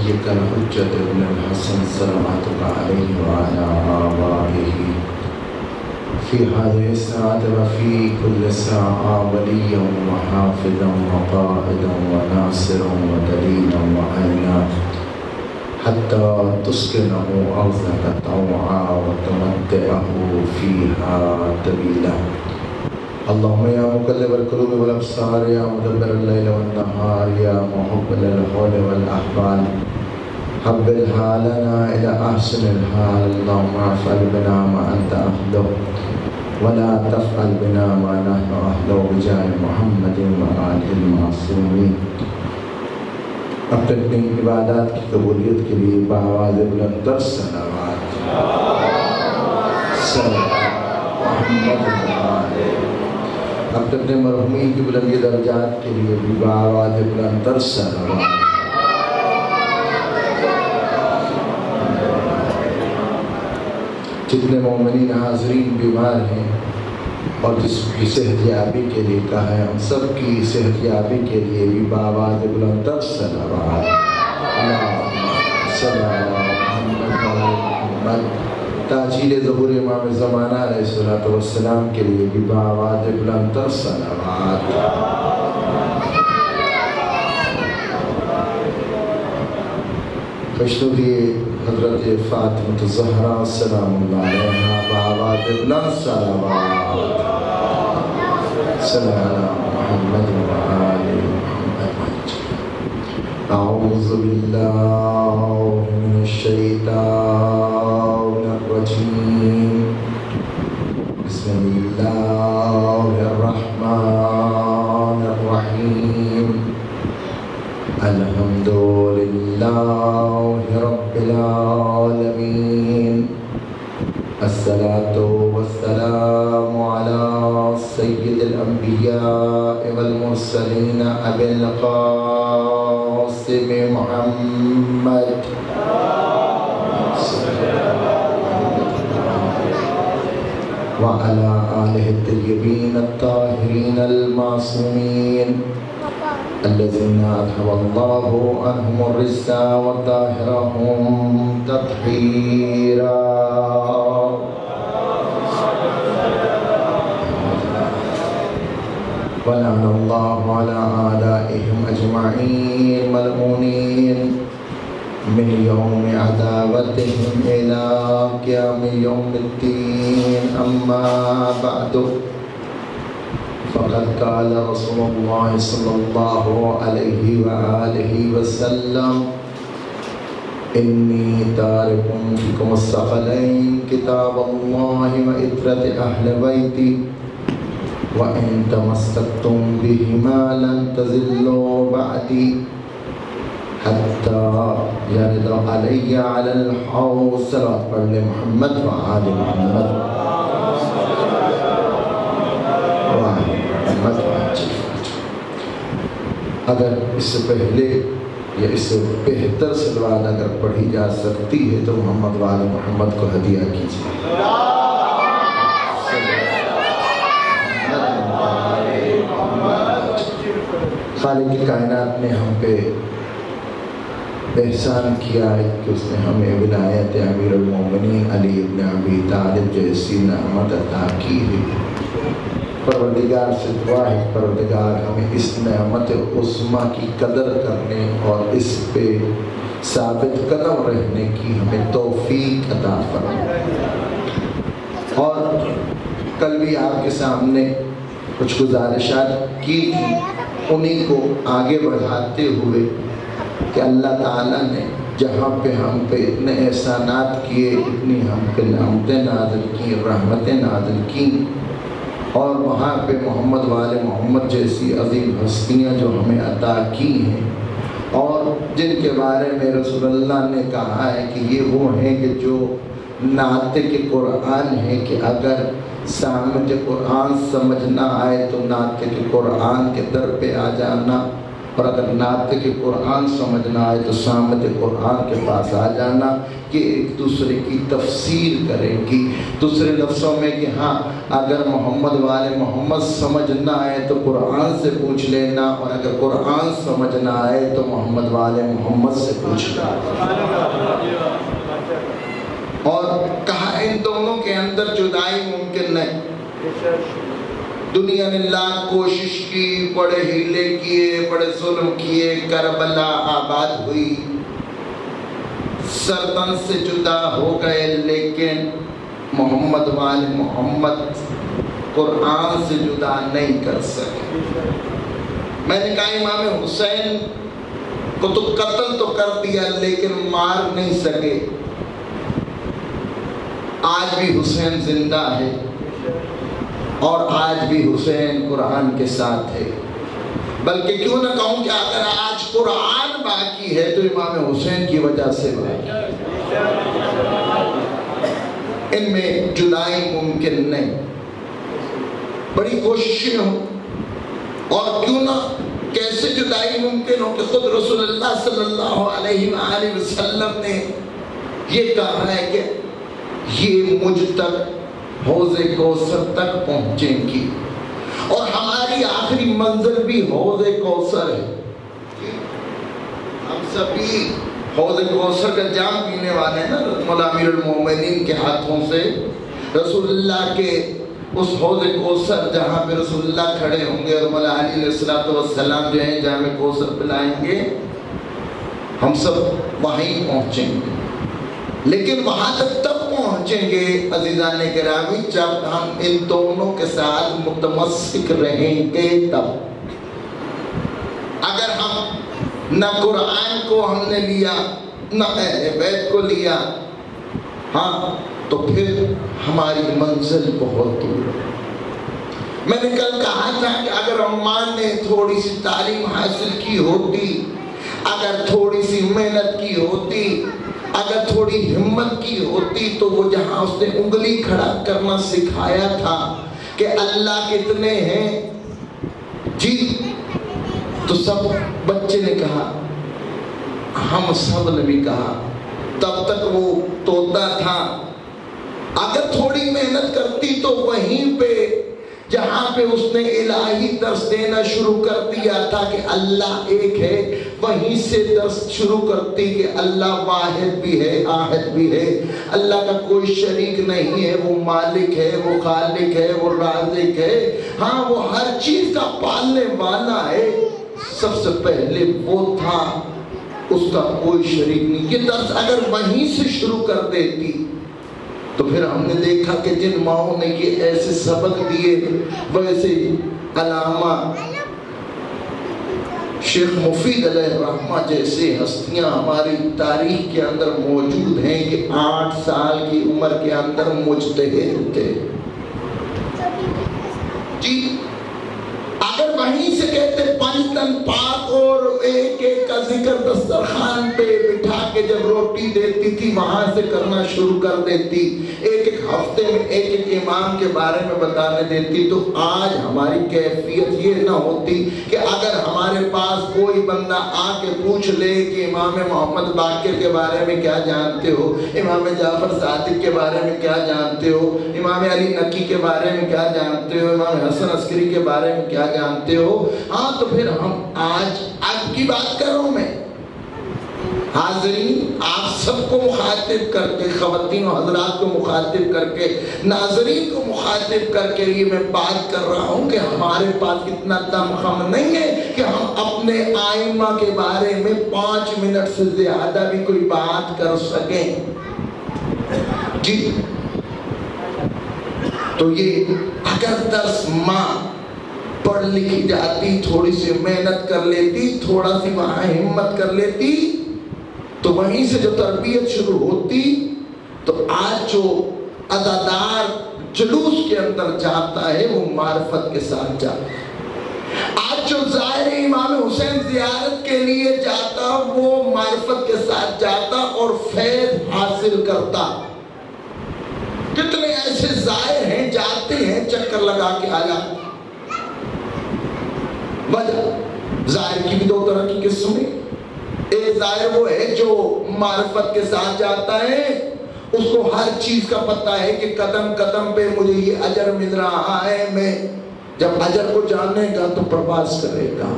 وليك الحجة ابن الحسن صلواتك عليه وعلى آبائه في هذه الساعة وفي كل ساعة وليا وحافظا وقائدا وناصرا ودليلا وعينا حتى تسكنه أرضك طوعا وتمتعه فيها طويلا. اللهم يا مقلب القلوب والأبصار يا مدبر الليل والنهار يا محب للحول والأحوال حبل حالنا إلى أحسن الحال. اللهم افعل بنا ما أنت أهله ولا تفعل بنا ما نحن أهله بجاه محمد وآله المعصومين. اپنی عبادات کی قبولیت کے لیے بآواز بلند تر صلوات محمد اپنے مرحومین کی بلندی درجات کے لیے بھی بآواز بلند تر صلوات. جتنے مومنین حاضرین بیمار ہیں اور جس کی صحت یابی کے لیے کہا ہے ہم سب کی صحت یابی کے لیے بھی بآواز بلند تر صلوات. اللہم صلی علی محمد. تاجیل ظہور امام زمانہ علیہ السلام کے لیے بھی بآواز بلند تر صلوات. خوشنودی حضرت فاطمہ الزہرا سلام اللہ علیہا بآواز بلند صلوات. صلی علی محمد وآل محمد. اعوذ باللہ من الشیطان الرجیم. بسم اللہ الرحمن الرحیم. الحمد للہ رب العالمین. الصلاة والسلام على سید الانبیاء والمرسلین ابی القاسم محمد وعلى آلہ الطیبین الطاہرین المعصومین الذين أذهب الله عنهم الرجس وطهرهم تطهيرا. ولعن الله على أعدائهم أجمعين ملعونين من يوم عداوتهم إلى قيام يوم الدين. أما بعد فقد قال رسول الله صلى الله عليه وآله وسلم إني تارك فيكم الثقلين كتاب الله وإترة أهل بيتي وإن تمسكتم بهما لن تزلوا بعدي حتى يرد علي على الحوض. صلوات پڑھ لے محمد وآل محمد. اگر اس سے پہلے یا اس سے بہتر صلوات اگر پڑھی جا سکتی ہے تو محمد وآل محمد کو ہدیہ کیجیے. خالق کی کائنات نے ہم پہ احسان کیا ہے کہ اس نے ہمیں ولایت امیر المومنین علی ابن ابی طالب جیسی نعمت عطا کی ہے. پروردگار سے دعا ہے پروردگار ہمیں اس نعمت عظمیٰ کی قدر کرنے اور اس پہ ثابت قدم رہنے کی ہمیں توفیق عطا فرمائے. اور کل بھی آپ کے سامنے کچھ گزارشات کی تھی، انہیں کو آگے بڑھاتے ہوئے کہ اللہ تعالیٰ نے جہاں پہ ہم پہ اتنے احسانات کیے، اتنی ہم پہ نعمتیں نازل کی، رحمتیں نازل کی، اور وہاں پہ محمد والے محمد جیسی عظیم ہستیاں جو ہمیں عطا کی ہیں اور جن کے بارے میں رسول اللہ نے کہا ہے کہ یہ وہ ہیں کہ جو نعت کے قرآن ہے کہ اگر سامنے قرآن سمجھ نہ آئے تو نعت کے قرآن کے در پہ آ جانا اور اگر ناطق قرآن سمجھنا آئے تو سامت قرآن کے پاس آ جانا کہ ایک دوسرے کی تفسیر کریں گی. دوسرے لفظوں میں کہ ہاں اگر محمد والے محمد سمجھنا آئے تو قرآن سے پوچھ لینا، اور اگر قرآن سمجھنا آئے تو محمد والے محمد سے پوچھنا. اور کہا ان دونوں کے اندر جدائی ممکن نہیں. دنیا نے لاکھ کوشش کی، بڑے ہیلے کیے، بڑے ظلم کیے، کربلا آباد ہوئی، سرطن سے جدا ہو گئے، لیکن محمد والے محمد قرآن سے جدا نہیں کر سکے. میں نے کہا امام حسین کو تو قتل تو کر دیا لیکن مار نہیں سکے. آج بھی حسین زندہ ہے اور آج بھی حسین قرآن کے ساتھ ہے. بلکہ کیوں نہ کہوں کہ اگر آج قرآن باقی ہے تو امام حسین کی وجہ سے باقی ہے. ان میں جدائی ممکن نہیں. بڑی کوششیں ہوں، اور کیوں نہ کیسے جدائی ممکن ہو کہ خود رسول اللہ صلی اللہ علیہ وآلہ وسلم نے یہ کہا ہے کہ یہ مجھ تک حوض کوثر تک پہنچیں گی، اور ہماری آخری منزل بھی حوض کوثر ہے. ہم سبھی حوض کوثر کا جام پینے والے ہیں نا. مولا امیر المومنین کے ہاتھوں سے رسول اللہ کے اس حوض کوثر جہاں پہ رسول اللہ کھڑے ہوں گے اور مولا علی علیہ السلام جو ہیں جام کوثر پلائیں گے، ہم سب وہیں پہنچیں گے. لیکن وہاں تک تب پہنچیں گے عزیزان گرامی جب ہم ان دونوں کے ساتھ متمسک رہیں گے. تب اگر ہم نہ قرآن کو ہم نے لیا نہ اہل بیت کو لیا، ہاں تو پھر ہماری منزل بہت دور ہے. میں نے کل کہا تھا کہ اگر عمان نے تھوڑی سی تعلیم حاصل کی ہوتی، اگر تھوڑی سی محنت کی ہوتی، اگر تھوڑی ہمت کی ہوتی، تو وہ جہاں اس نے انگلی کھڑا کرنا سکھایا تھا کہ اللہ کتنے ہیں جی، تو سب بچے نے کہا، ہم سب نے بھی کہا. تب تک وہ طوطا تھا. اگر تھوڑی محنت کرتی تو وہیں پہ جہاں پہ اس نے الہی درس دینا شروع کر دیا تھا کہ اللہ ایک ہے، وہیں سے درس شروع کرتی کہ اللہ واحد بھی ہے، آحد بھی ہے، اللہ کا کوئی شریک نہیں ہے، وہ مالک ہے، وہ خالق ہے، وہ رازق ہے، ہاں وہ ہر چیز کا پالنے والا ہے. سب سے پہلے وہ تھا، اس کا کوئی شریک نہیں. یہ درس اگر وہیں سے شروع کر دیتی تو پھر ہم نے دیکھا کہ جن ماؤں نے یہ ایسے سبق دیے، ویسے علامہ شیخ مفید علیہ الرحمہ جیسے ہستیاں ہماری تاریخ کے اندر موجود ہیں کہ 8 سال کی عمر کے اندر مجتہد تھے جی. اگر وہیں سے کہتے پنجتن پاک اور ایک ایک کا ذکر دسترخوان پہ بٹھا کے جب روٹی دیتی تھی وہاں سے کرنا شروع کر دیتی، ایک ایک ہفتے میں ایک ایک امام کے بارے میں بتانے دیتی، تو آج ہماری کیفیت یہ نہ ہوتی کہ اگر ہمارے پاس کوئی بندہ آ کے پوچھ لے کہ امام محمد باقر کے بارے میں کیا جانتے ہو، امام جعفر صادق کے بارے میں کیا جانتے ہو، امام علی نقی کے بارے میں کیا جانتے ہو، امام حسن عسکری کے بارے میں کیا جانتے ہو، ہاں تو پھر ہم آج کی بات کر رہا ہوں میں. حاضرین آپ سب کو مخاطب کر کے، خواتین و حضرات کو مخاطب کر کے، ناظرین کو مخاطب کر کے یہ میں بات کر رہا ہوں کہ ہمارے پاس اتنا دم خم نہیں ہے کہ ہم اپنے آئمہ کے بارے میں 5 منٹ سے زیادہ بھی کوئی بات کر سکیں جی. تو یہ اگر 10 ماہ پڑھ لکھی جاتی، تھوڑی سی محنت کر لیتی، تھوڑا سی وہاں ہمت کر لیتی، تو وہیں سے جو تربیت شروع ہوتی، تو آج جو عزادار جلوس کے اندر جاتا ہے وہ معرفت کے ساتھ جاتا ہے. آج جو زائر امام حسین زیارت کے لیے جاتا وہ معرفت کے ساتھ جاتا اور فیض حاصل کرتا. کتنے ایسے زائر ہیں جاتے ہیں چکر لگا کے آ جاتے. وجہ ظاہر کی بھی دو طرح کی قسمیں. ایک ظاہر وہ ہے جو معرفت کے ساتھ جاتا ہے, اس کو ہر چیز کا پتہ ہے کہ قدم قدم پہ مجھے یہ اجر مل رہا ہے, میں جب اجر کو جانے گا تو پرواز کرے گا.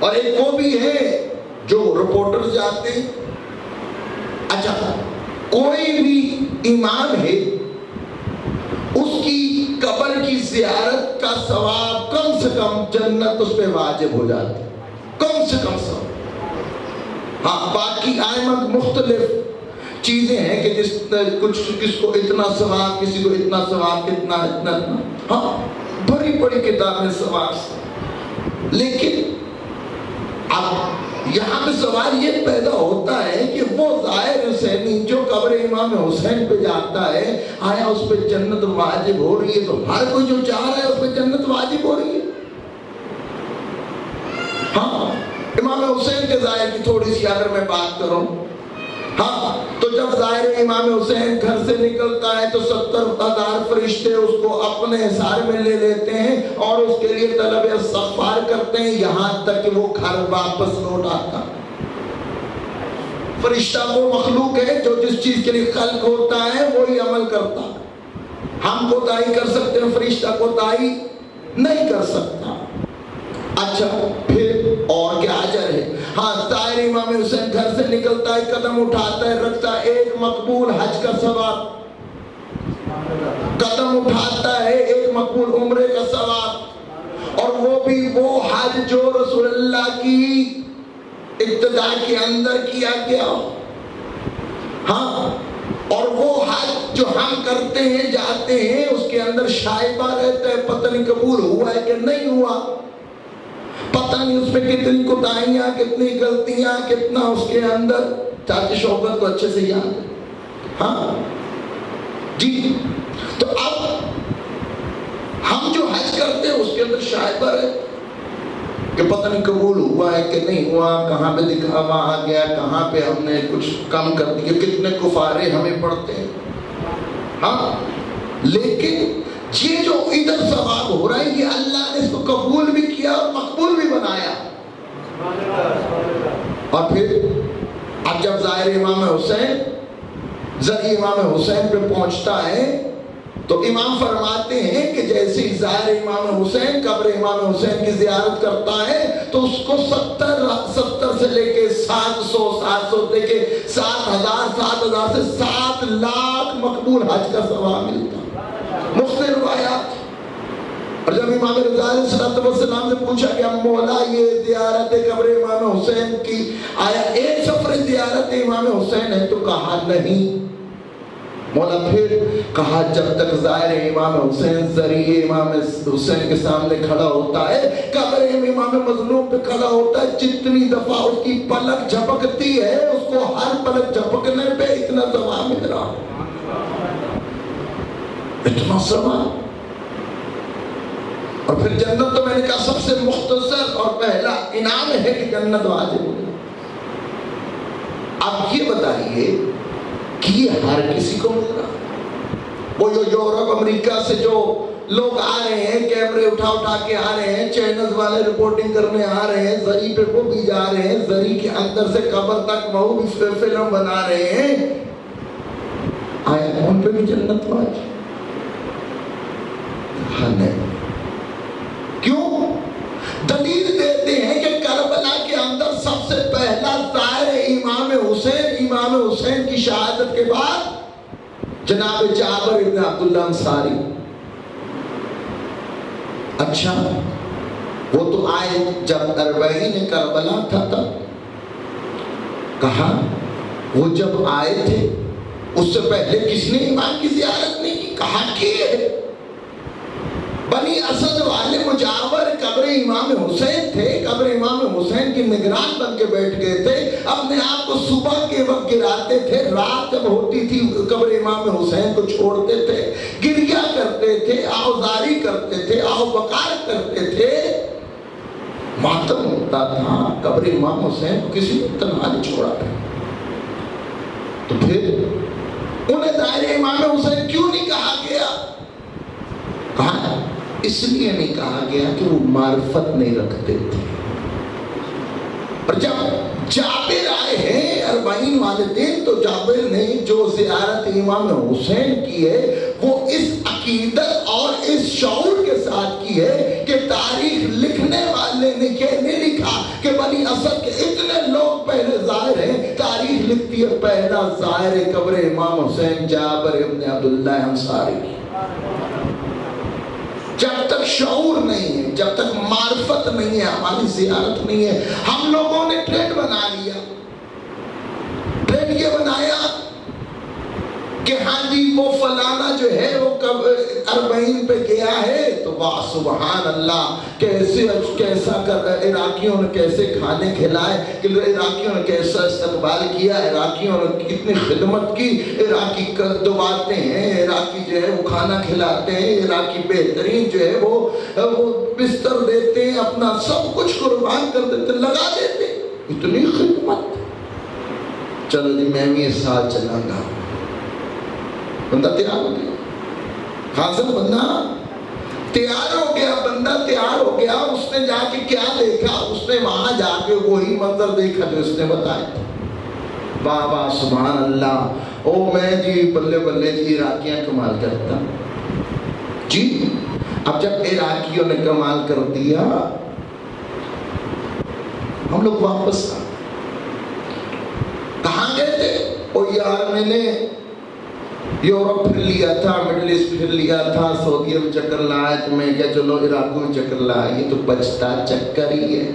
اور ایک وہ بھی ہے جو رپورٹر جاتے ہیں. اچھا, کوئی بھی امام ہے, اس کی قبر کی زیارت کا ثواب کم سے کم جنت اس پہ واجب ہو جاتی ہے, کم سے کم ثواب. ہاں باقی ائمہ مختلف چیزیں ہیں کہ کس کو اتنا ثواب, کسی کو اتنا ثواب, اتنا. ہاں بڑی بڑی کتابیں ثواب سے. لیکن اب یہاں پہ سوال یہ پیدا ہوتا ہے کہ وہ ظاہر حسینی جو قبر امام حسین پہ جاتا ہے, آیا اس پہ جنت واجب ہو رہی ہے؟ تو ہر کوئی جو چاہ رہا ہے اس پہ جنت واجب ہو رہی ہے. ہاں امام حسین کے ظاہر کی تھوڑی سی اگر میں بات کروں, ہاں تو جب ظاہر امام حسین گھر سے نکلتا ہے تو 70,000 فرشتے اس کو اپنے حصار میں لے لیتے ہیں اور اس کے لیے طلب استغفار کرتے ہیں, یہاں تک کہ وہ گھر واپس لوٹ آتا. فرشتہ وہ مخلوق ہے جو جس چیز کے لیے خلق ہوتا ہے وہی عمل کرتا. ہم کوتاہی کر سکتے ہیں, فرشتہ کوتاہی نہیں کر سکتا. اچھا پھر اور کیا اجر ہے؟ ہاں ظاہر امام حسین گھر سے نکلتا ہے, قدم اٹھاتا ہے, رکھتا ہے ایک مقبول حج کا ثواب, قدم اٹھاتا ہے ایک مقبول عمرے کا ثواب, اور وہ بھی وہ حج جو رسول اللہ کی ابتدا کے اندر کیا گیا. ہاں اور وہ حج جو ہم کرتے ہیں جاتے ہیں اس کے اندر شائبہ رہتا ہے, پتہ نہیں قبول ہوا ہے کہ نہیں ہوا, پتہ نہیں اس میں کتنی کوتاہیاں, کتنی غلطیاں, کتنا اس کے اندر. چاچے شوکت کو اچھے سے یاد ہے. ہاں جی, تو اب ہم جو حج کرتے ہیں اس کے اندر شائبہ ہے کہ پتہ نہیں قبول ہوا ہے کہ نہیں ہوا, کہاں پہ دکھاوا آ گیا, کہاں پہ ہم نے کچھ کم کر دیا, کتنے کفارے ہمیں پڑھتے ہیں. ہاں لیکن یہ جو ادھر ثواب ہو رہا ہے یہ اللہ نے اس کو قبول بھی کیا اور مقبول بھی بنایا. اور پھر اب جب ظاہر امام حسین ذری امام حسین پہ پہنچتا ہے تو امام فرماتے ہیں کہ جیسے ظاہر امام حسین قبر امام حسین کی زیارت کرتا ہے تو اس کو 70 سے لے کے 700 لے کے 7,000 سے 7 لاکھ مقبول حج کا ثواب ملتا. مختلف روایات. اور جب امام رضا علیہ السلام سے پوچھا کہ مولا یہ زیارت قبر امام حسین کی آیا ایک سفر زیارت امام حسین ہے؟ تو کہا نہیں. مولا پھر کہا جب تک ظاہر امام حسین ذریعے امام حسین کے سامنے کھڑا ہوتا ہے, قبر امام مظلوم پہ کھڑا ہوتا ہے, جتنی دفعہ اس کی پلک جھپکتی ہے اس کو ہر پلک جھپکنے پہ اتنا ثواب مل رہا, اتنا ثواب. اور پھر جنت تو میں نے کہا سب سے مختصر اور پہلا انعام ہے کہ جنت واجب ہو. اب یہ بتائیے کہ یہ ہر کسی کو مل رہا. وہ جو یورپ امریکہ سے جو لوگ آ رہے ہیں, کیمرے اٹھا کے آ رہے ہیں, چینلز والے رپورٹنگ کرنے آ رہے ہیں, زری پہ وہ بھی جا رہے ہیں, زری کے اندر سے قبر تک وہ بھی فلم بنا رہے ہیں, آیا ان پہ بھی جنت واجب؟ نہیں. کیوں؟ دلیل دیتے ہیں کہ کربلا کے اندر سب سے پہلا ظاہر امام حسین کی شہادت کے بعد جناب جابر ابن عبداللہ انصاری. اچھا وہ تو آئے جب اربعین کربلا تھا تب. کہا وہ جب آئے تھے اس سے پہلے کس نے امام کی زیارت نہیں کی؟ کہا کہ بنی اسد والے مجاور قبر امام حسین تھے, قبر امام حسین کی نگران بن کے بیٹھ گئے تھے, اپنے آپ کو صبح کے وقت گراتے تھے, رات جب ہوتی تھی قبر امام حسین کو چھوڑتے تھے, گریا کرتے تھے, آوزاری کرتے تھے, آو بکار کرتے تھے, ماتم ہوتا تھا. قبر امام حسین کو کسی نے تنہا نہیں چھوڑا تھا. تو پھر انہیں ظاہر امام حسین کیوں نہیں کہا گیا؟ کہا اس لیے نہیں کہا گیا کہ وہ معرفت نہیں رکھتے تھے. اور جب جابر آئے ہیں 40 والے دن، تو جابر نے جو زیارت امام حسین کی ہے وہ اس عقیدت اور اس شعور کے ساتھ کی ہے کہ تاریخ لکھنے والے نے یہ نہیں لکھا کہ بنی اسد کے اتنے لوگ پہلے ظاہر ہیں. تاریخ لکھتی ہے پہلا ظاہر قبر امام حسین جابر ابن عبداللہ انصاری. جب تک شعور نہیں ہے، جب تک معرفت نہیں ہے، ہماری زیارت نہیں ہے. ہم لوگوں نے ٹرینڈ بنا لیا. ٹرینڈ یہ بنایا کہ ہاں جی وہ فلانا جو ہے وہ کب 40 پہ گیا ہے تو واہ سبحان اللہ، کیسا کر عراقیوں نے کیسے کھانے کھلائے، کہ عراقیوں نے کیسا استقبال کیا، عراقیوں نے کتنی خدمت کی. عراقی دباتے ہیں، عراقی جو ہے وہ کھانا کھلاتے ہیں، عراقی بہترین جو ہے وہ بستر دیتے ہیں، اپنا سب کچھ قربان کر دیتے، لگا دیتے، اتنی خدمت. چلو جی میں بھی اس ساتھ چلا گا. بندہ تیار ہو گیا، حاضر بندہ تیار ہو گیا. بندہ تیار ہو گیا. اس نے جا کے کیا دیکھا؟ اس نے وہاں جا کے وہی منظر دیکھا جو اس نے بتایا. واہ واہ سبحان اللہ، او میں جی بلے بلے جی عراقیاں کمال کرتا جی. اب جب عراقیوں نے کمال کر دیا، ہم لوگ واپس کہاں گئے تھے؟ او یار میں نے یورپ پھر لیا تھا، مڈل ایسٹ پھر لیا تھا، سعودیہ میں چکر لایا، تو میں کیا چلو عراق میں چکر لایا. یہ تو بچتا چکر ہی ہے،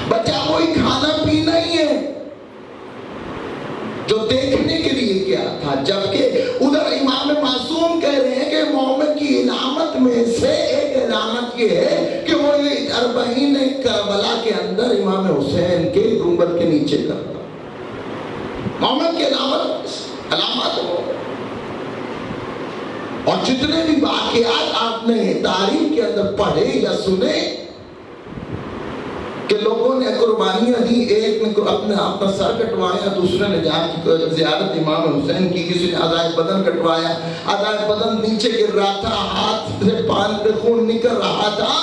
بچا وہی کھانا پینا ہی ہے جو دیکھنے کے لیے کیا تھا. جبکہ ادھر امام معصوم کہہ رہے ہیں کہ مومن کی علامت میں سے ایک علامت یہ ہے کہ وہ 40 کربلا کے اندر امام حسین کے گنبد کے نیچے کرتا. مومن کی علامات ہو. اور جتنے بھی واقعات آپ نے تاریخ کے اندر پڑھے یا سنے کہ لوگوں نے قربانیاں دی، ایک نے اپنا سر کٹوایا، دوسرے نے جا کے زیارت امام حسین کی، کسی نے عزائے بدن کٹوایا، عزائے بدن نیچے گر رہا تھا، ہاتھ سے پان پہ خون نکل رہا تھا،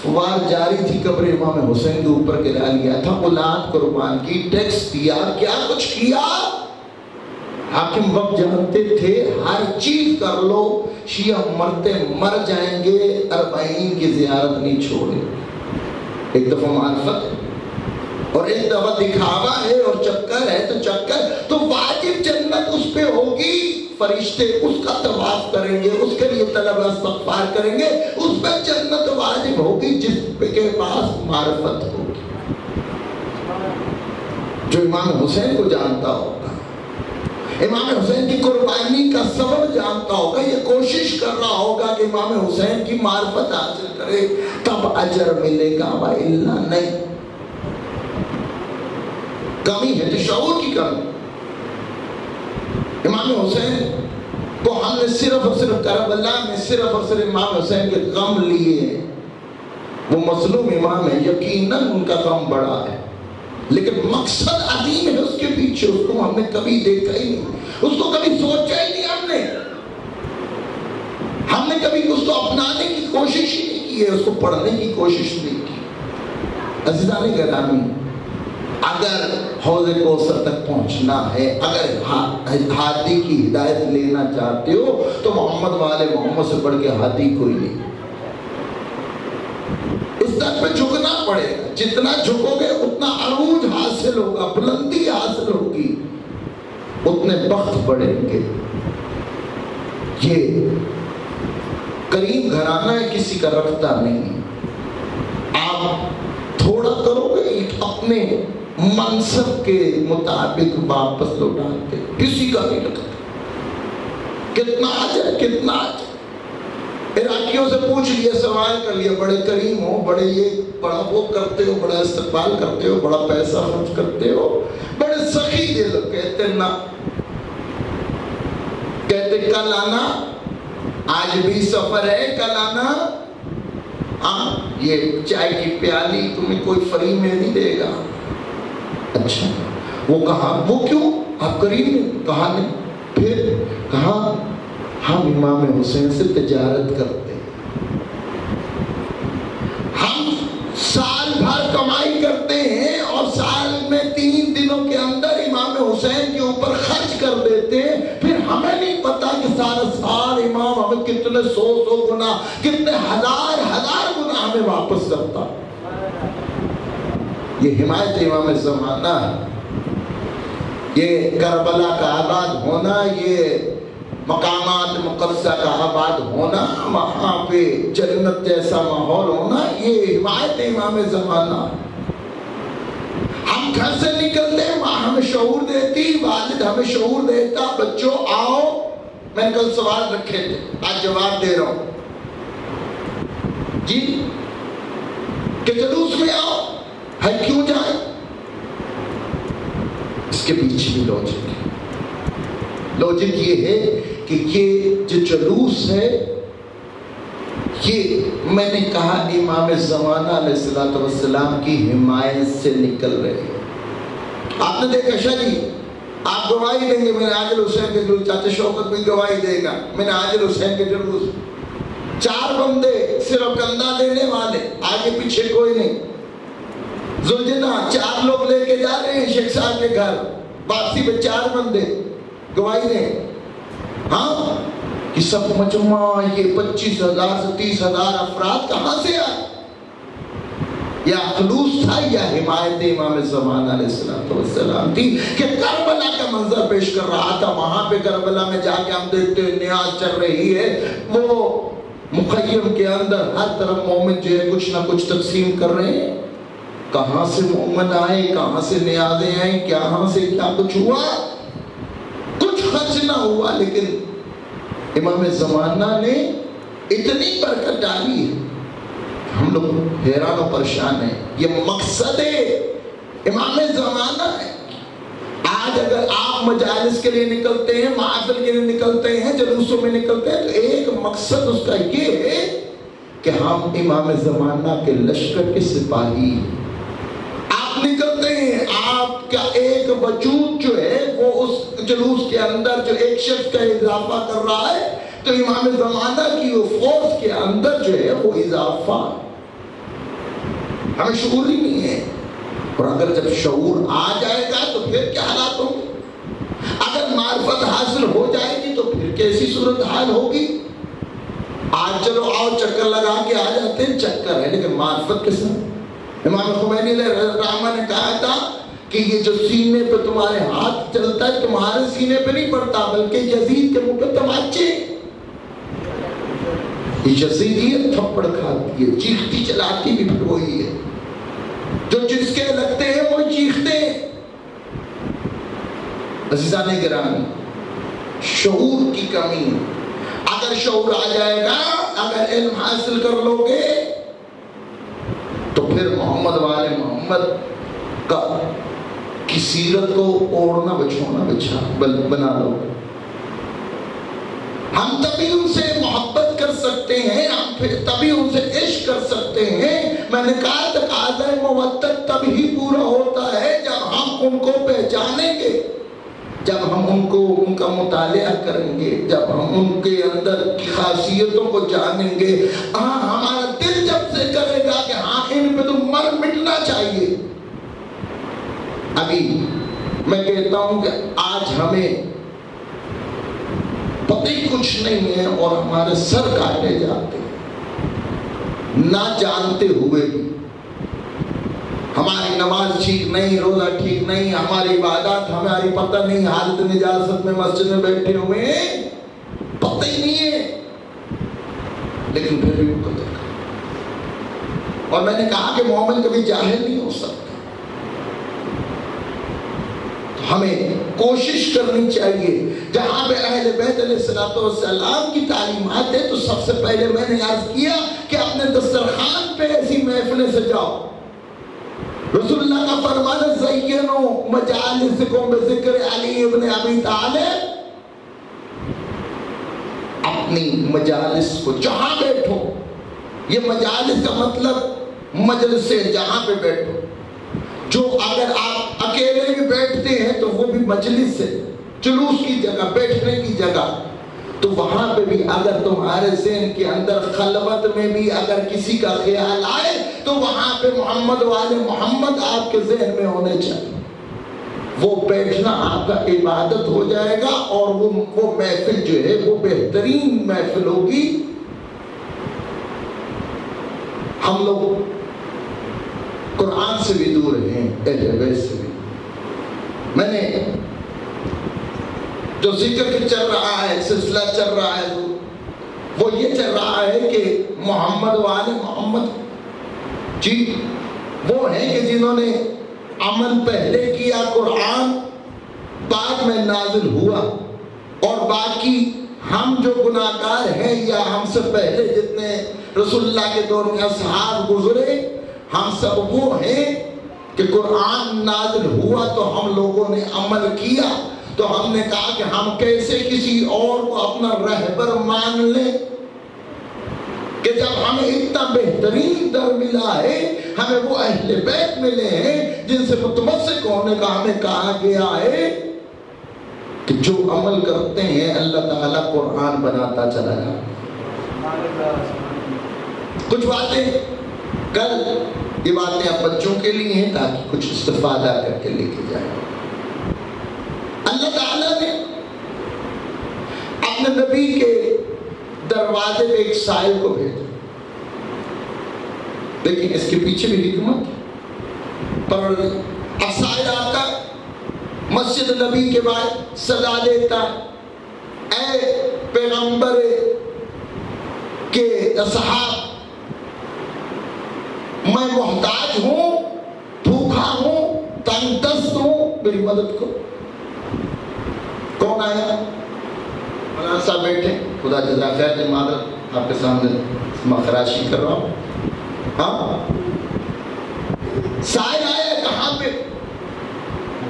فوار جاری تھی، قبر امام حسین کے اوپر گرا لیا تھا، اولاد قربان کی، ٹیکس دیا، کیا کچھ کیا. حاکم وقت جانتے تھے ہر چیز کر لو، شیعہ مرتے مر جائیں گے، 40 کی زیارت نہیں چھوڑے. ایک دفعہ معرفت اور ایک دفعہ دکھاوا ہے اور چکر ہے تو چکر، تو واجب جنت اس پہ ہوگی. فرشتے اس کا طواف کریں گے، اس کے لیے طلب استغفار کریں گے، اس پہ جنت واجب ہوگی جس کے پاس معرفت ہوگی. جو امام حسین کو جانتا ہوگا، امام حسین کی قربانی کا سبب جانتا ہوگا، یہ کوشش کر رہا ہوگا کہ امام حسین کی معرفت حاصل کرے، تب اجر ملے گا، وَإِلَّا نہیں. کمی ہے تو شعور کی کمی. امام حسین کو ہم نے صرف اور صرف کربلا میں صرف اور صرف امام حسین کے غم لیے. وہ مظلوم امام ہے، یقیناً ان کا غم بڑا ہے، لیکن مقصد عظیم ہے اس کے پیچھے. اس کو ہم نے کبھی دیکھا ہی نہیں، اس کو کبھی سوچا ہی نہیں. ہم نے کبھی اس کو اپنانے کی کوشش ہی نہیں کی ہے، اس کو پڑھنے کی کوشش نہیں کی. عزیزان گرامی، اگر حوض کوثر تک پہنچنا ہے، اگر ہادی کی ہدایت لینا چاہتے ہو تو محمد والے محمد سے بڑھ کے ہادی کوئی نہیں. اس تک پہ جھکنا پڑے گا. جتنا جھکو گے اتنا عروج حاصل ہوگا، بلندی حاصل ہوگی، اتنے بخت بڑھیں گے. یہ کریم گھرانہ ہے، کسی کا رکھتا نہیں. آپ تھوڑا کرو گے اپنے منصب کے مطابق واپس لوٹاتے، کسی کا نہیں رکھتا. کتنا اجر، کتنا اجر. عراقیوں سے پوچھ لیا، سوال کر لیا، بڑے کریم ہو، بڑے یہ بڑا وہ کرتے ہو، بڑا استقبال کرتے ہو، بڑا پیسہ خرچ کرتے ہو، بڑے سخی دل. کہتے نہ، کہتے کل آنا، آج بھی سفر ہے، کل آنا. ہاں یہ چائے کی پیالی تمہیں کوئی فری میں نہیں دے گا. اچھا وہ کہا، وہ کیوں؟ آپ کریم ہیں. کہا نہیں. پھر کہا ہم امام حسین سے تجارت کرتے ہیں. 100 گنا, کتنے ہزار گنا ہمیں واپس کرتا. یہ حمایت امام زمانہ ہے. یہ کربلا کا آباد ہونا, یہ مقامات مقدسہ کا آباد ہونا, وہاں پہ جنت جیسا ماحول ہونا, یہ حمایت امام زمانہ. ہم گھر سے نکلتے, ماں ہمیں شعور دیتی, والد ہمیں شعور دیتا, بچوں آؤ. میں نے کل سوال رکھے تھے, آج جواب دے رہا ہوں جی, کہ جلوس میں آؤ ہے, کیوں جائیں؟ اس کے پیچھے بھی لوجک ہے. لوجک یہ ہے کہ یہ جو جلوس ہے, یہ میں نے کہا امام زمانہ علیہ السلام کی حمایت سے نکل رہے ہیں. آپ نے دیکھا شاہ جی, آپ گواہی دیں گے, میں نے عاجل حسین کے جلوس, چاچا شوکت بھی گواہی دے گا, میں نے عاجل حسین کے جلوس, 4 بندے صرف کندھا دینے والے, آگے پیچھے کوئی نہیں. زلجنا 4 لوگ لے کے جا رہے ہیں شیخ صاحب کے گھر, واپسی میں 4 بندے گواہی دیں. ہاں, یہ سب مجموعہ, یہ 25,000 سے 30,000 افراد کہاں سے آئے؟ یا خلوص تھا یا حمایت امام زمانہ علیہ السلام تھی کہ کربلا کا منظر پیش کر رہا تھا. وہاں پہ کربلا میں جا کے ہم دیکھتے ہیں نیاز چل رہی ہے, وہ مخیم کے اندر ہر طرف مومن جو ہے کچھ نہ کچھ تقسیم کر رہے ہیں. کہاں سے مومن آئے, کہاں سے نیازیں آئیں, کہاں سے کیا کچھ ہوا؟ کچھ خرچ نہ ہوا, لیکن امام زمانہ نے اتنی برکت ڈالی ہے, ہم لوگ حیران و پریشان ہیں. یہ مقصد امام زمانہ ہے. آج اگر آپ مجالس کے لیے نکلتے ہیں, محافل کے لیے نکلتے ہیں, جلوسوں میں نکلتے ہیں, تو ایک مقصد اس کا یہ ہے کہ ہم امام زمانہ کے لشکر کے سپاہی. آپ نکلتے ہیں, آپ کا ایک وجود جو ہے وہ اس جلوس کے اندر جو ایک شخص کا اضافہ کر رہا ہے, تو امام زمانہ کی وہ فورس کے اندر جو ہے وہ اضافہ ہمیں شعور ہی نہیں ہے. اور اگر جب شعور آ جائے گا تو پھر کیا حالات ہوں گے؟ اگر معرفت حاصل ہو جائے گی تو پھر کیسی صورتحال ہوگی؟ آج چلو آؤ چکر لگا کے آ جاتے ہیں, چکر ہے, لیکن معرفت کے ساتھ. امام خمینی علیہ الرحمہ نے کہا تھا کہ یہ جو سینے پہ تمہارے ہاتھ چلتا ہے تمہارے سینے پہ نہیں پڑتا, بلکہ یزید کے منہ پہ تماچے. یزیدیت تھپڑ کھاتی ہے, چیختی چلاتی بھی پھر وہی ہے. جو جس کے لگتے ہیں وہ چیختے ہیں. عزیزان گرامی, شعور کی کمی. اگر شعور آ جائے گا, اگر علم حاصل کر لو گے, تو پھر محمد والے محمد کی سیرت کو اوڑھنا بچھونا بنا لو. ہم تبھی ان سے محبت کر سکتے ہیں, ہم پھر تبھی ان سے عشق کر سکتے ہیں. میں نے کہا تقاضا مودت تبھی پورا ہوتا ہے جب ہم ان کو پہچانیں گے, جب ہم ان کا مطالعہ کریں گے, جب ہم ان کے اندر کی خاصیتوں کو جانیں گے. ہاں, ہمارا دل جب سے کرے گا کہ ہاں ان پہ تو مر مٹنا چاہیے. ابھی میں کہتا ہوں کہ آج ہمیں پتہ ہی کچھ نہیں ہے اور ہمارے سر کاٹے جاتے ہیں نہ جانتے ہوئے بھی. ہماری نماز ٹھیک نہیں, روزہ ٹھیک نہیں, ہماری عبادات ہماری پتہ نہیں, حالت نجاست میں مسجد میں بیٹھے ہوئے ہیں, پتہ ہی نہیں ہے, لیکن پھر بھی قدر کریں. اور میں نے کہا کہ مومن کبھی جاہل نہیں ہو سکتا. ہمیں کوشش کرنی چاہیے. جہاں پہ اہل بیت علیہ السلام کی تعلیمات ہے, تو سب سے پہلے میں نے عرض کیا کہ اپنے دسترخوان پہ ایسی محفلیں سجاؤ. رسول اللہ کا فرمان ہے زینو مجالسکم بذکر علی ابن ابی طالب. اپنی مجالس کو جہاں بیٹھو, یہ مجالس کا مطلب مجلس سے جہاں پہ بیٹھو. جو اگر آپ اکیلے بھی بیٹھتے ہیں تو وہ بھی مجلس ہے, جلوس کی جگہ, بیٹھنے کی جگہ. تو وہاں پہ بھی اگر تمہارے ذہن کے اندر خلوت میں بھی اگر کسی کا خیال آئے, تو وہاں پہ محمد والے محمد آپ کے ذہن میں ہونے چاہیے. وہ بیٹھنا آپ کا عبادت ہو جائے گا، اور وہ محفل جو ہے وہ بہترین محفل ہوگی۔ ہم لوگ قرآن سے بھی دور ہیں، اہل بیت سے بھی۔ میں نے جو ذکر چل رہا ہے، سلسلہ چل رہا ہے، وہ یہ چل رہا ہے کہ محمد والے محمد جی وہ ہیں کہ جنہوں نے عمل پہلے کیا، قرآن بعد میں نازل ہوا، اور باقی ہم جو گناہگار ہیں یا ہم سے پہلے جتنے رسول اللہ کے دور میں اصحاب گزرے، ہم سب وہ ہیں کہ قرآن نازل ہوا تو ہم لوگوں نے عمل کیا، تو ہم نے کہا کہ ہم کیسے کسی اور کو اپنا رہبر مان لیں، کہ جب ہمیں اتنا بہترین در ملا ہے، ہمیں وہ اہل بیت ملے ہیں جن سے متمسک ہونے کا ہمیں کہا گیا ہے کہ جو عمل کرتے ہیں اللہ تعالیٰ قرآن بناتا چلا جائے۔ کچھ باتیں کل یہ باتیں اب بچوں کے لیے ہیں تاکہ کچھ استفادہ کر کے لے کے جائیں۔ اللہ تعالیٰ نے اپنے نبی کے دروازے پہ ایک سائل کو بھیجا، لیکن اس کے پیچھے بھی حکمت پر اب سائل آتا مسجد نبی کے بعد صدا دیتا، اے پیغمبر کے اصحاب، میں محتاج ہوں، بھوکا ہوں، تنگ دست ہوں، میری مدد کرو۔ کون آیا؟ مولانا صاحب بیٹھے، خدا جزا خیر دے، معذرت آپ کے سامنے مخراشی کر رہا ہوں۔ ہاں سائل آیا کہاں پہ؟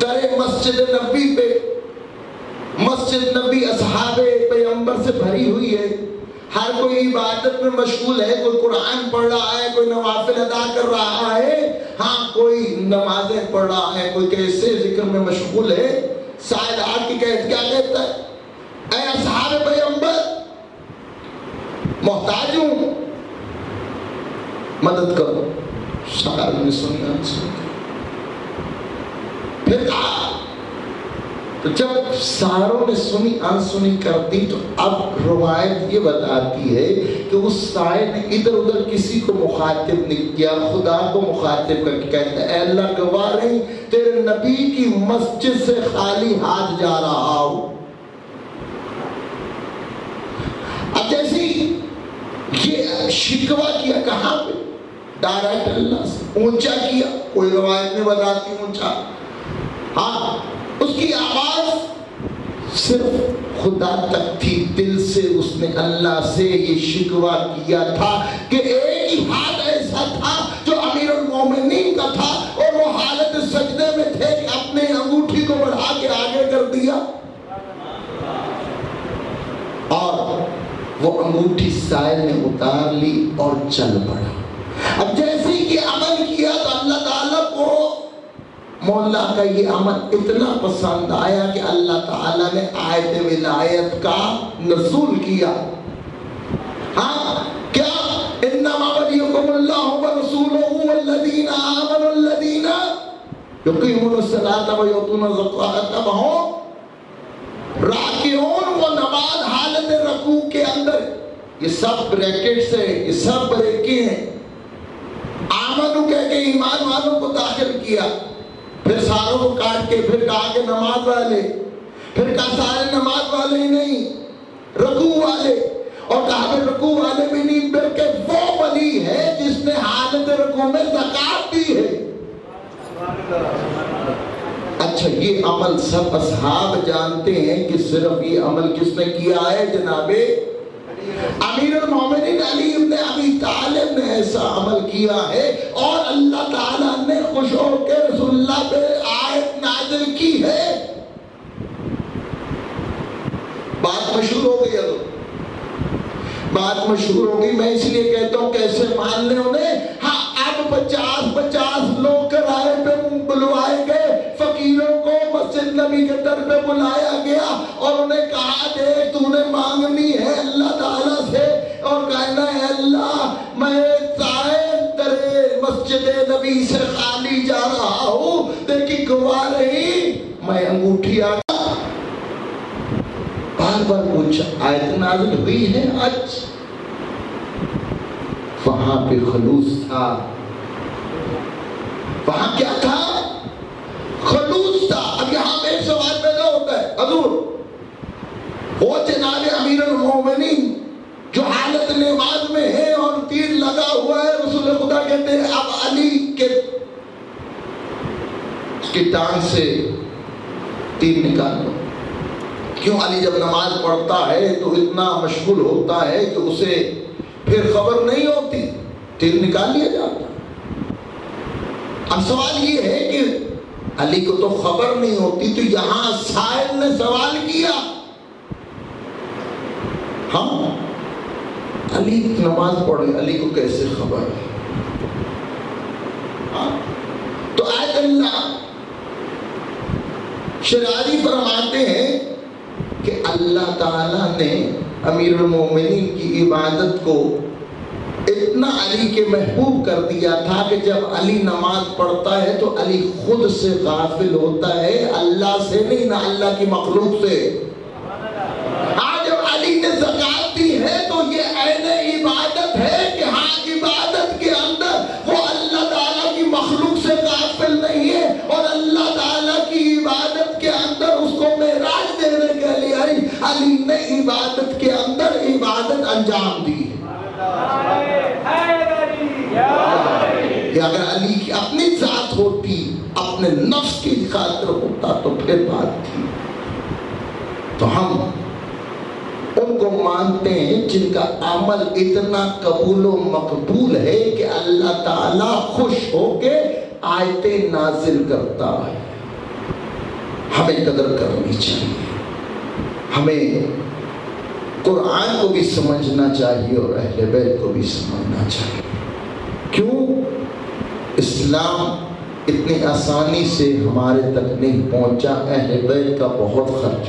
در مسجد نبی پہ۔ مسجد نبی اصحاب پیغمبر سے بھری ہوئی ہے، ہر کوئی عبادت میں مشغول ہے، کوئی قرآن پڑھ رہا ہے، کوئی نوافل ادا کر رہا ہے، ہاں کوئی نمازیں پڑھ رہا ہے، کوئی کیسے ذکر میں مشغول ہے۔ سائل آ کے کیا کہتا ہے؟ اے اصحاب پیغمبر، محتاج ہوں، مدد کرو۔ ساروں نے سنی آنسونی، پھر کہا، تو جب ساروں نے سنی آنسونی کر دی تو اب روایت یہ بتاتی ہے کہ اس سائل نے ادھر ادھر کسی کو مخاطب نہیں کیا، خدا کو مخاطب کر کے کہتا ہے، اے اللہ گواہ رہی تیرے نبی کی مسجد سے خالی ہاتھ جا رہا ہوں۔ اب جیسے یہ شکوہ کیا کہاں پہ؟ ڈائریکٹ اللہ سے اونچا کیا، کوئی روایت نہیں بتاتی اونچا، ہاں اس کی آواز صرف خدا تک تھی، دل سے اس نے اللہ سے یہ شکوہ کیا تھا کہ ایک ہی ہاتھ ایسا تھا جو امیر المومنین کا تھا، اور وہ حالت سجدے میں تھے کہ اپنے انگوٹھی کو بڑھا کے آگے کر دیا، اور وہ انگوٹھی سائل نے اتار لی اور چل پڑا۔ اب جیسے ہی کہ عمل کیا تو اللہ تعالیٰ کو مولا کا یہ عمل اتنا پسند آیا کہ اللہ تعالیٰ نے آیت ولایت کا نزول کیا۔ ہاں کیا؟ انما ولیکم اللہ ورسولہ والذین آمنوا الذین یقیمون الصلاۃ ویؤتون الزکاۃ وہم راکعون، وہ نماز حالت رکوع کے اندر، یہ سب بریکٹس ہیں، یہ سب بریکیں ہیں۔ آمنو کہہ کے ایمان والوں کو داخل کیا، پھر ساروں کو کاٹ کے پھر کہا کہ نماز والے، پھر کہا سارے نماز والے ہی نہیں، رکوع والے، اور کہا کہ رکوع والے بھی نہیں بلکہ وہ ولی ہے جس نے حالت رکوع میں زکوٰۃ دی ہے۔ اچھا یہ عمل سب اصحاب جانتے ہیں کہ صرف یہ عمل کس نے کیا ہے؟ جناب امیر المومنین علی ابن ابی طالب نے ایسا عمل کیا ہے، اور اللہ تعالیٰ نے خوش ہو کے رسول اللہ پہ آیت نازل کی ہے۔ بات مشہور ہو گئی، بات مشہور ہو گئی، میں اس لیے کہتا ہوں کیسے مان لیں انہیں۔ ہاں اب 50 لوگ کرائے پہ بلوائے گئے، فقیروں کو مسجد نبی کے در پہ بلایا گیا، اور انہیں کہا دیکھ تو نے مانگنی ہے اللہ تعالیٰ سے، اور کہنا ہے اللہ میں تیرے مسجد نبی سے خالی جا رہا ہوں، دیکھی گواہ رہی میں انگوٹھی آ گیا. بار بار پوچھا آیت نازل ہوئی ہے آج؟ وہاں پہ خلوص تھا. وہاں کیا تھا؟ خلوص تھا. اب یہاں میں ایک سوال پیدا ہوتا ہے، حضور وہ جناب امیر المومنین جو حالت نماز میں ہے اور تیر لگا ہوا ہے، رسول خدا کہتے ہیں اب علی کے اس کی ٹانگ سے تیر نکال لو. کیوں؟ علی جب نماز پڑھتا ہے تو اتنا مشغول ہوتا ہے کہ اسے پھر خبر نہیں ہوتی، تیر نکال لیا جاتا. اب سوال یہ ہے کہ علی کو تو خبر نہیں ہوتی، تو یہاں سائل نے سوال کیا ہم علی نماز پڑھے، علی کو کیسے خبر ہے؟ تو آیت اللہ شراری فرماتے ہیں کہ اللہ تعالیٰ نے امیر المومنین کی عبادت کو اتنا علی کے محبوب کر دیا تھا کہ جب علی نماز پڑھتا ہے تو علی خود سے غافل ہوتا ہے، اللہ سے نہیں، نہ اللہ کی مخلوق سے. آج جب علی نے زکات دی ہے تو یہ عین عبادت ہے کہ ہاں عبادت کے اندر وہ اللہ تعالیٰ کی مخلوق سے غافل نہیں ہے، اور اللہ تعالیٰ کی عبادت کے اندر اس کو معراج دینے کے لیے علی نے عبادت کے اندر عبادت انجام دی. کہ اگر علی کی اپنی ذات ہوتی، اپنے نفس کی خاطر ہوتا تو پھر بات تھی. تو ہم ان کو مانتے ہیں جن کا عمل اتنا قبول و مقبول ہے کہ اللہ تعالیٰ خوش ہو کے آیتیں نازل کرتا ہے. ہمیں قدر کرنی چاہیے، ہمیں قرآن کو بھی سمجھنا چاہیے اور اہل بیت کو بھی سمجھنا چاہیے. کیوں اسلام اتنی آسانی سے ہمارے تک نہیں پہنچا؟ اہل بیت کا بہت خرچ.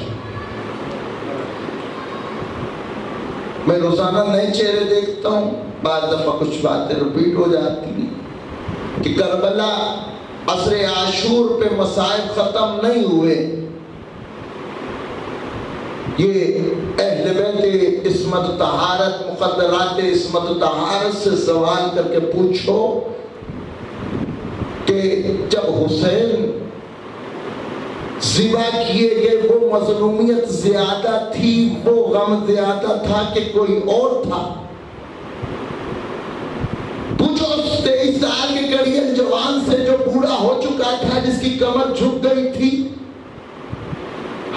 میں روزانہ نئے چہرے دیکھتا ہوں، بعض دفعہ کچھ باتیں رپیٹ ہو جاتی ہیں کہ کربلا عصر عاشور پہ مصائب ختم نہیں ہوئے. یہ اہل بیت عصمت طہارت، مقدرات عصمت طہارت سے سوال کر کے پوچھو کہ جب حسین ذبح کیے گئے وہ مظلومیت زیادہ تھی، وہ غم زیادہ تھا کہ کوئی اور تھا؟ پوچھو اس 23 سال کے کڑیل جوان سے جو بوڑھا ہو چکا تھا، جس کی کمر جھک گئی تھی.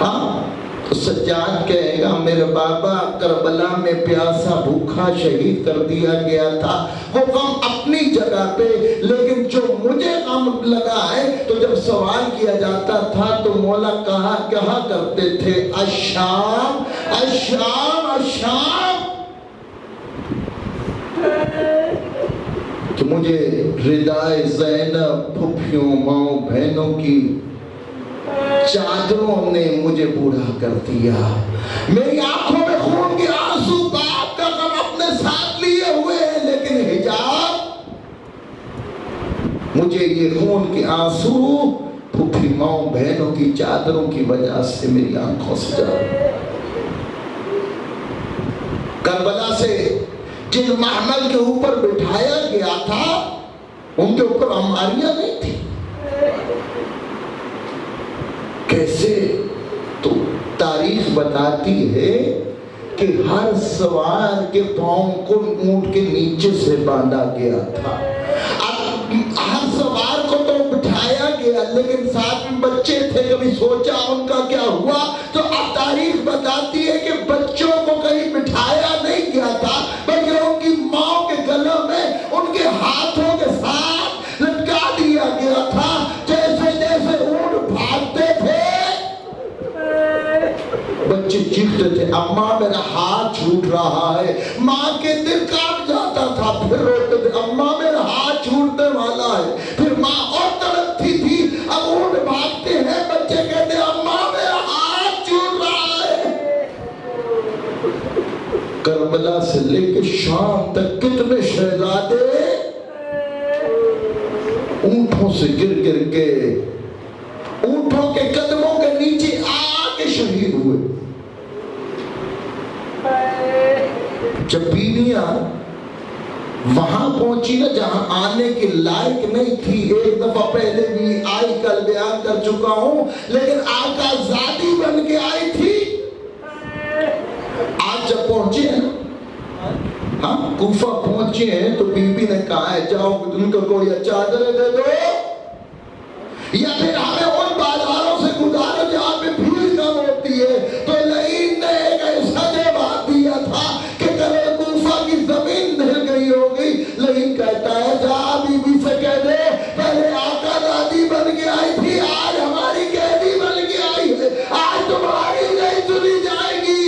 ہاں تو سجاد کہے گا میرے بابا کربلا میں پیاسا بھوکا شہید کر دیا گیا تھا. وہ غم اپنی جگہ پہ، لیکن جو مجھے غم لگا ہے تو جب سوال کیا جاتا تھا تو مولا کہا کرتے تھے الشام الشام الشام. کہ مجھے ردائے زینب پھپھیوں ماؤں بہنوں کی چادروں نے مجھے بوڑھا کر دیا. میری آنکھوں میں خون کے آنسو باپ کا غم اپنے ساتھ لیے ہوئے ہیں، لیکن حجاب مجھے یہ خون کے آنسو پھپھی ماؤں بہنوں کی چادروں کی وجہ سے میری آنکھوں سے جا. کربلا سے جن محمل کے اوپر بٹھایا گیا تھا ان کے اوپر ہماریاں نہیں تھی. کیسے؟ تو تاریخ بتاتی ہے کہ ہر سوار کے پاؤں کو اونٹ کے نیچے سے باندھا گیا تھا. اب ہر سوار کو تو بٹھایا گیا، لیکن ساتھ میں بچے تھے، کبھی سوچا ان کا کیا ہوا؟ تو اب تاریخ بتاتی ہے کہ بچوں کو کہیں بٹھایا نہیں گیا تھا، بلکہ ان کی ماں کے گلوں میں ان کے ہاتھوں کے ساتھ لٹکا دیا گیا تھا. جیسے جیسے اونٹ بھاگتے تھے بچے چیختے تھے اماں میرا ہاتھ چھوٹ رہا ہے. ماں کے دل کاٹ جاتا تھا، پھر روتے تھے اماں میرا ہاتھ چھوٹنے والا ہے. پھر ماں اور تڑپتی تھی. اب اونٹ بھاگتے ہیں، بچے کہتے ہیں اماں میرا ہاتھ چھوٹ رہا ہے. کربلا سے لے کے شام تک کتنے شہزادے اونٹوں سے گر گر کے اونٹوں کے قدموں کے نیچے آ کے شہید ہوئے. جب بیویاں وہاں پہنچی نا جہاں آنے کے لائق نہیں تھی، ایک دفعہ پہلے بھی آئی، کل بیان کر چکا ہوں، لیکن آقا زادی بن کے آئی تھی. آج جب پہنچے ہیں ہاں کوفہ پہنچے ہیں تو بی بی نے کہا ہے جاؤ ان کو کوئی چادر دے دو یا پھر ہمیں ان بازاروں سے گزارو جہاں پہ بھیڑ کم ہوتی ہے. تو لعین نے ایک ایسا جواب دیا تھا کہ کل کوفہ کی زمین ہل گئی ہوگی. لعین کہتا ہے جا بی بی سے کہہ دے پہلے آقا دادی بن کے آئی تھی، آج ہماری قیدی بن کے آئی ہے، آج تمہاری نہیں سنی جائے گی.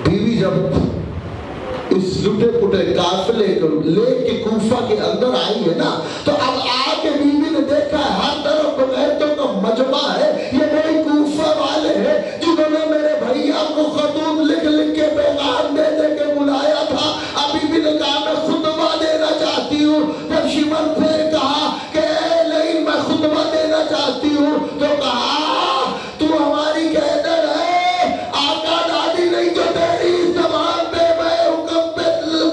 بیوی جب اس لٹے پٹے قافلے کو لے کے کوفہ کے اندر آئی ہے نا تو اب آ کے بیوی نے دیکھا ہے ہر طرف بغیرتوں کا مجمع ہے. یہ وہی کوفہ والے ہیں جنہوں نے میرے بھیا کو خطوط لکھ لکھ کے پیغام دے دے کے بلایا تھا. اب بیوی نے کہا میں خطبہ دینا چاہتی ہوں. جب شمن سے کہا کہ اے لعین میں خطبہ دینا چاہتی ہوں تو کہا تو ہماری قیدر ہے، آقا دادی نہیں جو تیری زبان پہ میں حکم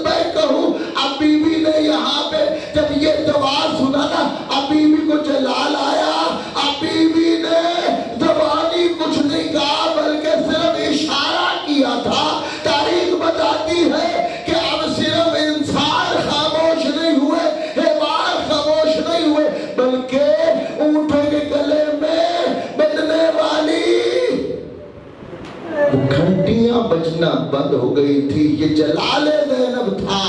پہ کہوں. اب بیوی نے یہاں پہ جب یہ جواب سنا نا اب بیوی کو جلال آیا. اب بیوی نے زبانی کچھ نہیں کہا بلکہ صرف اشارہ کیا تھا. تاریخ بتاتی ہے کہ اب صرف انسان خاموش نہیں ہوئے، حیوان خاموش نہیں ہوئے، بلکہ اونٹوں کے گلے میں بندنے والی گھنٹیاں بجنا بند ہو گئی تھی. یہ جلال زینب تھا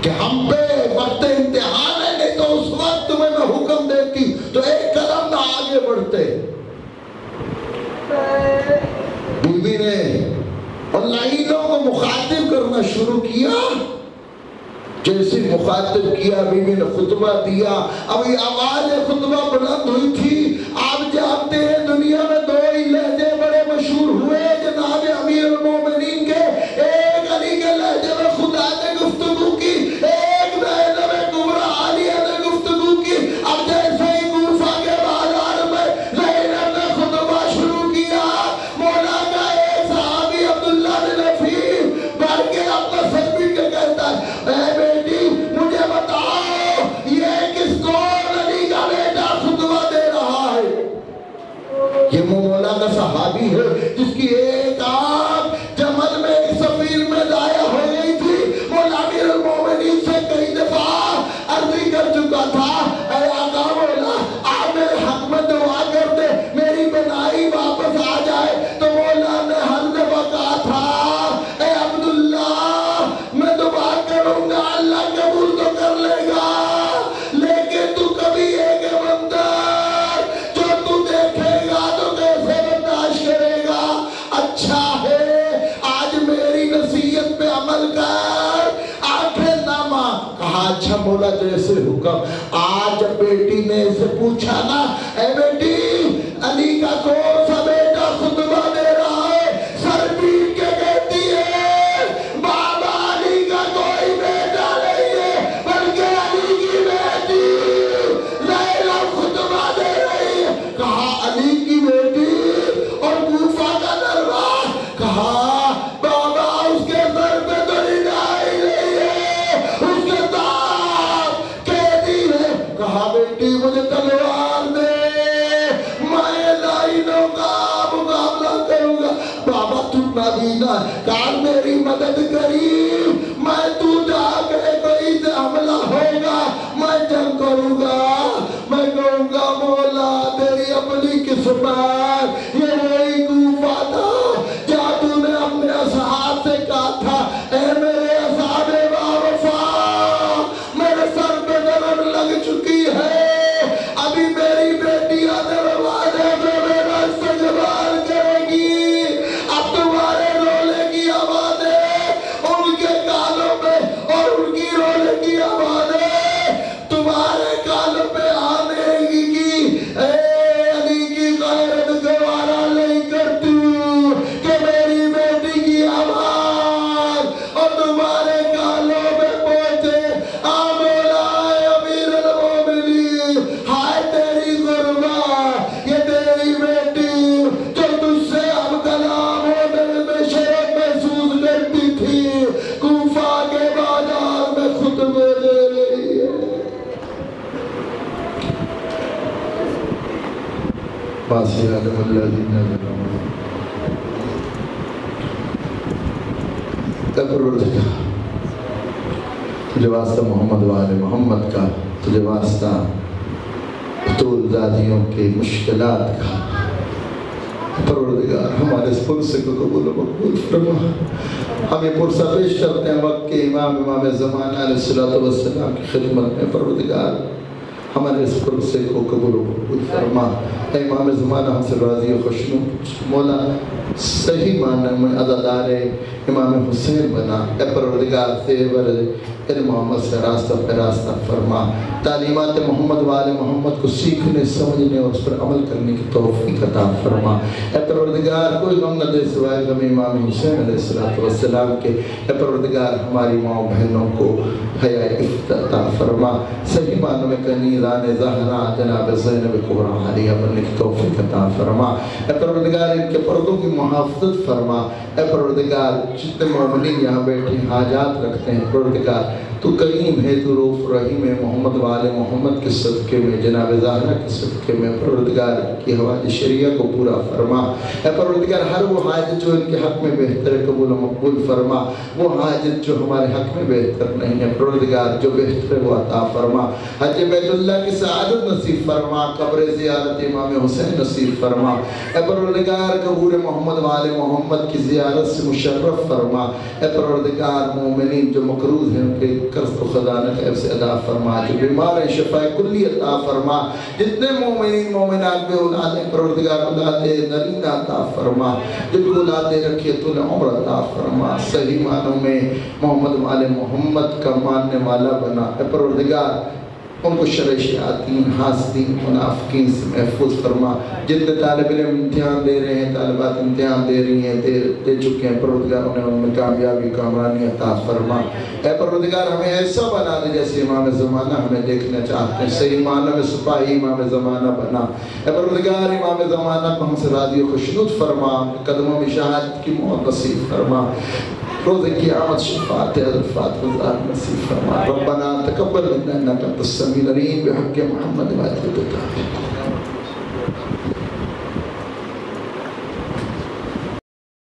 کہ ہم پہ وقت امتحان ہے، نہیں تو اس وقت میں حکم دیتی تو ایک قدم نہ آگے بڑھتے. بیوی نے اور لعینوں کو مخاطب کرنا شروع کیا. جیسے مخاطب کیا بیوی نے خطبہ دیا. اب یہ آواز خطبہ بلند ہوئی تھی. آپ جانتے ہیں دنیا میں دو ہی لہجے بڑے مشہور ہوئے جناب امیر المومنین کے. ایک علی کے لہجے میں خدا نے گفتگو کی، ایک زینب کبریٰ عالیہ نے گفتگو کی. اب جیسے ہی کوفہ کے بازار میں زینب نے خطبہ شروع کیا، مولا کا ایک صحابی عبداللہ بن رفیع بڑھ کے اپنا سر پیٹ کے کہتا ہے اے بیٹی مجھے بتاؤ یہ کس کون علی کا بیٹا خطبہ دے رہا ہے. یہ مولا کا صحابی ہے جس کی ایک آنکھ جمل میں ایک سفیر میں ضائع ہو گئی تھی. مولا امیر المومنین سے کئی دفعہ عرضی کر چکا تھا اے آقا مولا آپ میرے حق میں دعا کر دے میری بنائی واپس آ جائے. تو مولا نے ہر دفعہ کہا تھا اے عبداللہ میں دعا کروں گا اللہ قبول تو کر لے گا، لیکن تو کبھی ایک بندر جو تو دیکھے گا تو کیسے برداشت کرے گا. اچھا ہے آج میری نصیحت پہ عمل کر، آنکھیں ناما. کہا اچھا مولا جیسے حکم. آج جب بیٹی نے اسے پوچھا نا اے بیٹی علی کا کون سا بیٹا خطبہ دے رہا ہے، سر پیٹ کے کہتی ہے بابا علی کا کوئی بیٹا نہیں ہے بلکہ علی کی بیٹی زینب خطبہ دے رہی ہے. کہا علی کی بیٹی اور کوفہ کا دربار. کہا بابا اس کے سر پہ تو ردائی نہیں ہے، اس کے ساتھ قیدی ہے. کہا بیٹی مجھے تلوار دے میں لعینوں کا مقابلہ کروں گا. بابا تو نابینا کار میری مدد کری، میں تو جا کے کوئی سے حملہ ہوگا میں جنگ کروں گا. میں کہوں گا مولا تیری اپنی قسمت. یہ وہی کوفہ تھا جہاں تو نے اپنے اصحاب سے کہا تھا اے میرے اصحاب باوفا میرے سر پہ ضرر لگ چکی ہے، ابھی میری بیٹیاں دروازے پہ میرا استقبال کرے گی. اب تمہارے رولے کی آوازیں ان کے کانوں میں اور ان کی رولے کی آوازیں تمہارے کانوں پہ آنے گی. اے علی کی غیرت گوارا نہیں کرتی کہ میری بیٹی کی آواز اور تھی کوفہ کے بازار میں خطبے دے رہی ہے. باسی عالم الذین ظلموا پروردگار تجھے واسطہ محمد والے محمد کا، تجھے واسطہ بطول زادیوں کی مشکلات کا. پروردگار ہمارے اس پرسے کو قبول و مقبول فرما. ہمیں پرسہ پیش کرتے ہیں وقت کے امام زمانہ علیہ السلام کی خدمت میں. پروردگار ہمارے اس پرسے کو قبول و مقبول فرما. اے امام زمانہ ہم سے راضی و خوشنود مولا صحیح معنی میں عزادار امام حسین بنا. اے پروردگار زیور محمد سے راستہ پہ راستہ فرما. تعلیمات محمد والے محمد کو سیکھنے سمجھنے اور اس پر عمل کرنے کی توفیق عطا فرما. اے پروردگار کوئی غم نہ دے سوائے غم امام حسین علیہ السلام کے. اے پروردگار ہماری ماں بہنوں کو حیا عفت عطا فرما. صحیح معنی میں کنیزان زہرا جناب زینب کبریٰ علیہ بننے کی توفیق عطا فرما. اے پروردگار ان کے پردوں کی محافظت فرما. اے پروردگار جتنے مومنین یہاں بیٹھے حاجات رکھتے ہیں پروردگار تو کریم ہے، تو رؤوف رحیم ہے. محمد والے محمد کے صدقے میں جناب زہرا کے صدقے میں پروردگار کی حوائج شریعہ کو پورا فرما. اے پروردگار ہر وہ حاجت جو ان کے حق میں بہتر ہے قبول و مقبول فرما. وہ حاجت جو ہمارے حق میں بہتر نہیں ہے پروردگار جو بہتر ہے وہ عطا فرما. حج بیت اللہ کی سعادت نصیب فرما. قبر زیارت امام حسین نصیب فرما. اے پروردگار قبور محمد والے محمد کی زیارت سے مشرف فرما. اے پروردگار مومنین جو مقروض ہیں ان کے قرض و خزانہ غیب سے ادا فرما. جو بیمار ہیں شفاء کلی عطا فرما. جتنے مومنین مومنات بے اولاد ہیں پروردگار اولاد نرینہ عطا فرما. جن کو اولادیں رکھے تو انہیں عمر عطا فرما. صحیح معنوں میں محمد والے محمد کا ماننے والا بنا. اے پروردگار ان کو شرع شیاطین حاسدین منافقین سے محفوظ فرما. جتنے طالب علم امتحان دے رہے ہیں طالبات امتحان دے رہی ہیں دے چکے ہیں پروردگار انہیں ان میں کامیابی کامرانی عطا فرما. اے پروردگار ہمیں ایسا بنا دے جیسے امام زمانہ ہمیں دیکھنا چاہتے ہیں. صحیح معنی میں سپاہی امام زمانہ بنا. اے پروردگار امام زمانہ کو ہم سے راضی و خوشنود فرما. قدموں میں شہادت کی موت نصیب فرما. روز قیامت شفاعت الفات گزار نصیب فرما. ربنا تقبل منا انک انت السمیع العلیم بحق محمد و آلہ